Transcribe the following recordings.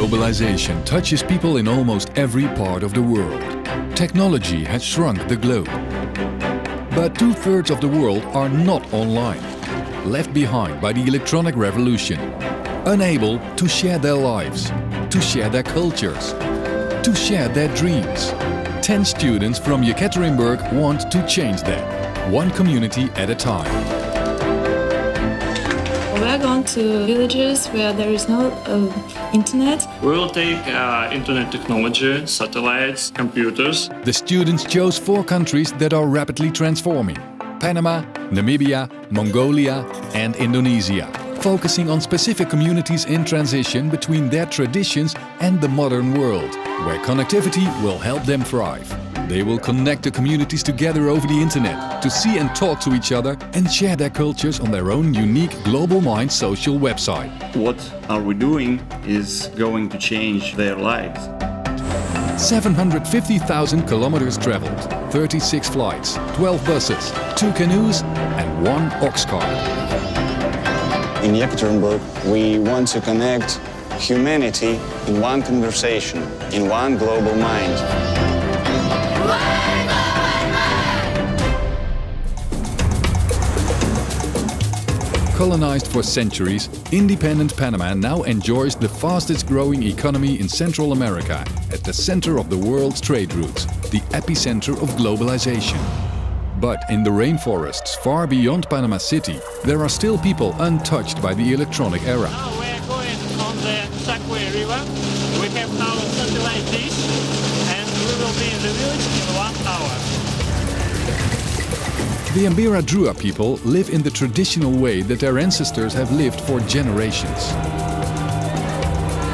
Globalization touches people in almost every part of the world. Technology has shrunk the globe. But 2/3 of the world are not online, left behind by the electronic revolution, unable to share their lives, to share their cultures, to share their dreams. 10 students from Yekaterinburg want to change that, one community at a time. We're going to villages where there is no internet. We'll take internet technology, satellites, computers. The students chose 4 countries that are rapidly transforming: Panama, Namibia, Mongolia and Indonesia, focusing on specific communities in transition between their traditions and the modern world, where connectivity will help them thrive. They will connect the communities together over the internet to see and talk to each other and share their cultures on their own unique Global Mind social website. What are we doing is going to change their lives. 750,000 kilometers traveled, 36 flights, 12 buses, 2 canoes and 1 ox cart. In Yekaterinburg, we want to connect humanity in one conversation, in one global mind. Colonized for centuries, independent Panama now enjoys the fastest growing economy in Central America, at the center of the world's trade routes, the epicenter of globalization. But in the rainforests far beyond Panama City, there are still people untouched by the electronic era. Now we're going on the Sakwe River. We have our satellite dish and we will be in the village in 1 hour. The Ambira Drua people live in the traditional way that their ancestors have lived for generations.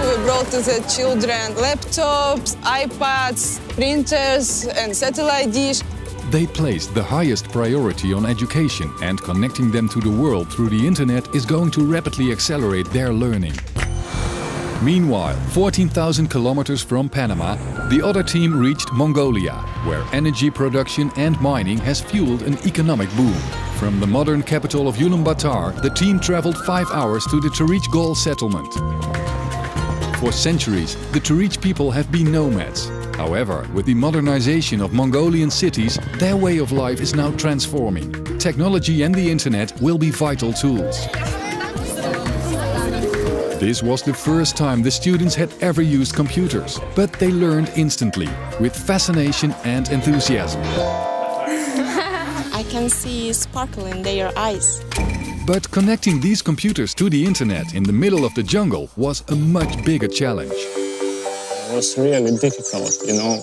We brought to the children laptops, iPads, printers and satellite dish. They placed the highest priority on education, and connecting them to the world through the internet is going to rapidly accelerate their learning. Meanwhile, 14,000 kilometers from Panama, the other team reached Mongolia, where energy production and mining has fueled an economic boom. From the modern capital of Ulaanbaatar, the team traveled 5 hours to the Tarich Gol settlement. For centuries, the Tarich people have been nomads. However, with the modernization of Mongolian cities, their way of life is now transforming. Technology and the internet will be vital tools. This was the first time the students had ever used computers, but they learned instantly, with fascination and enthusiasm. I can see sparkle in their eyes. But connecting these computers to the internet in the middle of the jungle was a much bigger challenge. It was really difficult,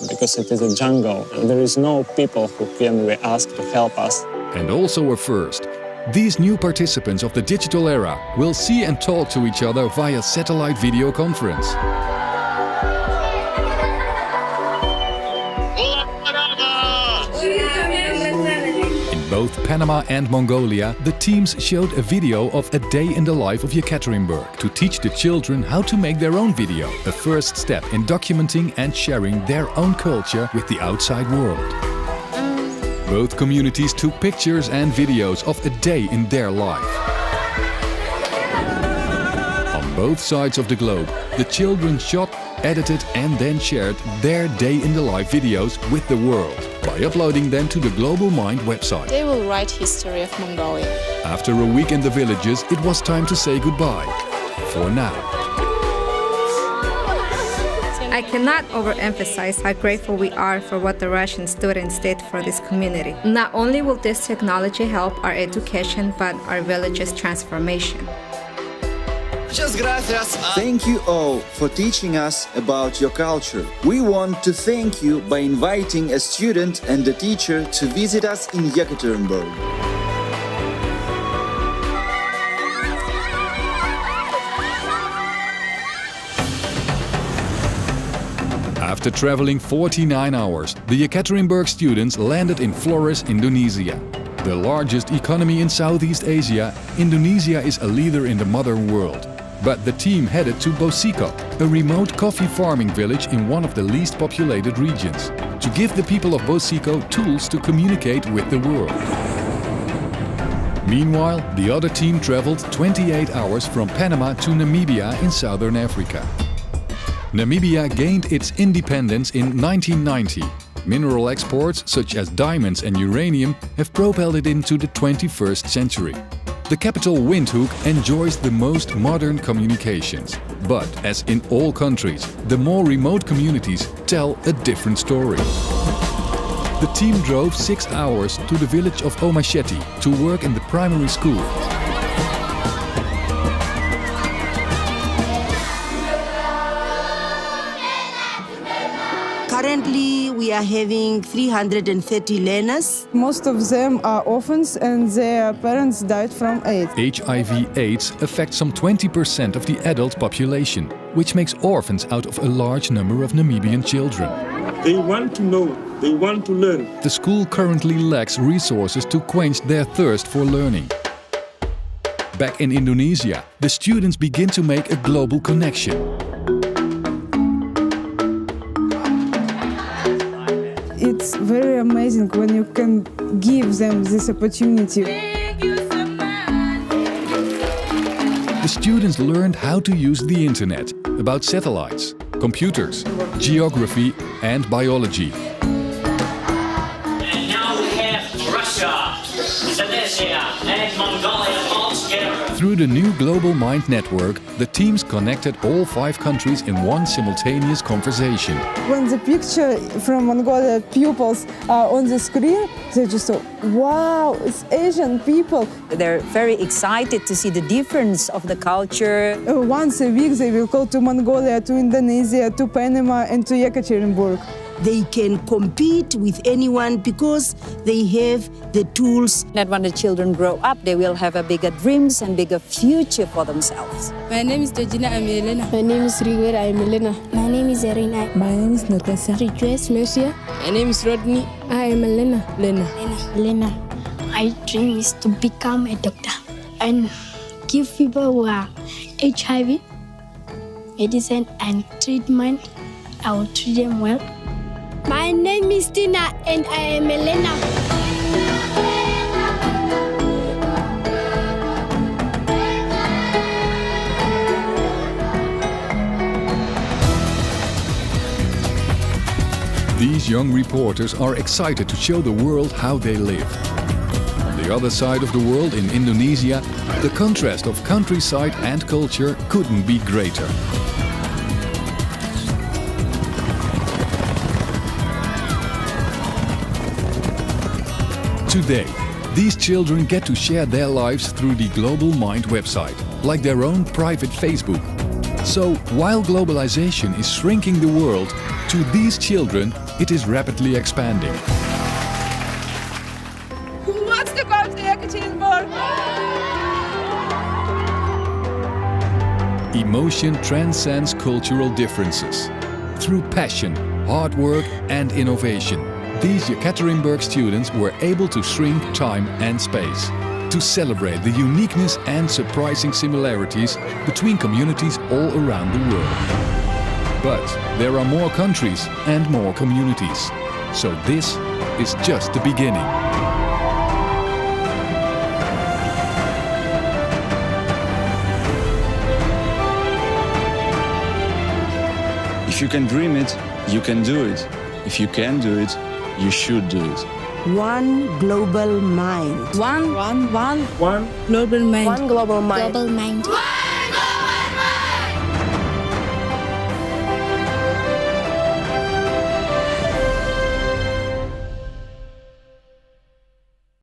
because it is a jungle. There is no people who can we ask to help us. And also a first. These new participants of the digital era will see and talk to each other via satellite video conference. In both Panama and Mongolia, the teams showed a video of a day in the life of Yekaterinburg to teach the children how to make their own video, a first step in documenting and sharing their own culture with the outside world. Both communities took pictures and videos of a day in their life. On both sides of the globe, the children shot, edited and then shared their day-in-the-life videos with the world by uploading them to the Global Mind website. They will write history of Mongolia. After a week in the villages, it was time to say goodbye. For now. I cannot overemphasize how grateful we are for what the Russian students did for this community. Not only will this technology help our education, but our village's transformation. Thank you all for teaching us about your culture. We want to thank you by inviting a student and a teacher to visit us in Yekaterinburg. After traveling 49 hours, the Yekaterinburg students landed in Flores, Indonesia. The largest economy in Southeast Asia, Indonesia is a leader in the modern world. But the team headed to Bosiko, a remote coffee farming village in one of the least populated regions, to give the people of Bosiko tools to communicate with the world. Meanwhile, the other team traveled 28 hours from Panama to Namibia in southern Africa. Namibia gained its independence in 1990. Mineral exports, such as diamonds and uranium, have propelled it into the 21st century. The capital Windhoek enjoys the most modern communications. But, as in all countries, the more remote communities tell a different story. The team drove 6 hours to the village of Omasheti to work in the primary school. Currently, we are having 330 learners. Most of them are orphans and their parents died from AIDS. HIV/AIDS affects some 20% of the adult population, which makes orphans out of a large number of Namibian children. They want to know, they want to learn. The school currently lacks resources to quench their thirst for learning. Back in Indonesia, the students begin to make a global connection. It's very amazing when you can give them this opportunity. The students learned how to use the internet, about satellites, computers, geography and biology. And now we have Russia, Indonesia and Mongolia all together. Through the new Global Mind Network, the teams connected all 5 countries in one simultaneous conversation. When the picture from Mongolia pupils are on the screen, they just say, wow, it's Asian people. They're very excited to see the difference of the culture. Once a week they will go to Mongolia, to Indonesia, to Panama and to Yekaterinburg. They can compete with anyone because they have the tools. That when the children grow up, they will have a bigger dreams and bigger future for themselves. My name is Dejina, I'm Elena. My name is Rigwera, I'm Elena. My name is Erina. My name is Natasha. Rejoice Mercia. My name is Rodney. I am Elena. Lena. Lena. My dream is to become a doctor and give people who are HIV medicine and treatment. I will treat them well. My name is Tina and I am Elena. These young reporters are excited to show the world how they live. On the other side of the world, in Indonesia, the contrast of countryside and culture couldn't be greater. Today, these children get to share their lives through the Global Mind website, like their own private Facebook. So, while globalization is shrinking the world, to these children it is rapidly expanding. Who wants to go to Yekaterinburg? Emotion transcends cultural differences. Through passion, hard work and innovation, these Yekaterinburg students were able to shrink time and space, to celebrate the uniqueness and surprising similarities between communities all around the world. But there are more countries and more communities, so this is just the beginning. If you can dream it, you can do it. If you can do it, you should do it. One global mind. One global mind. Global mind.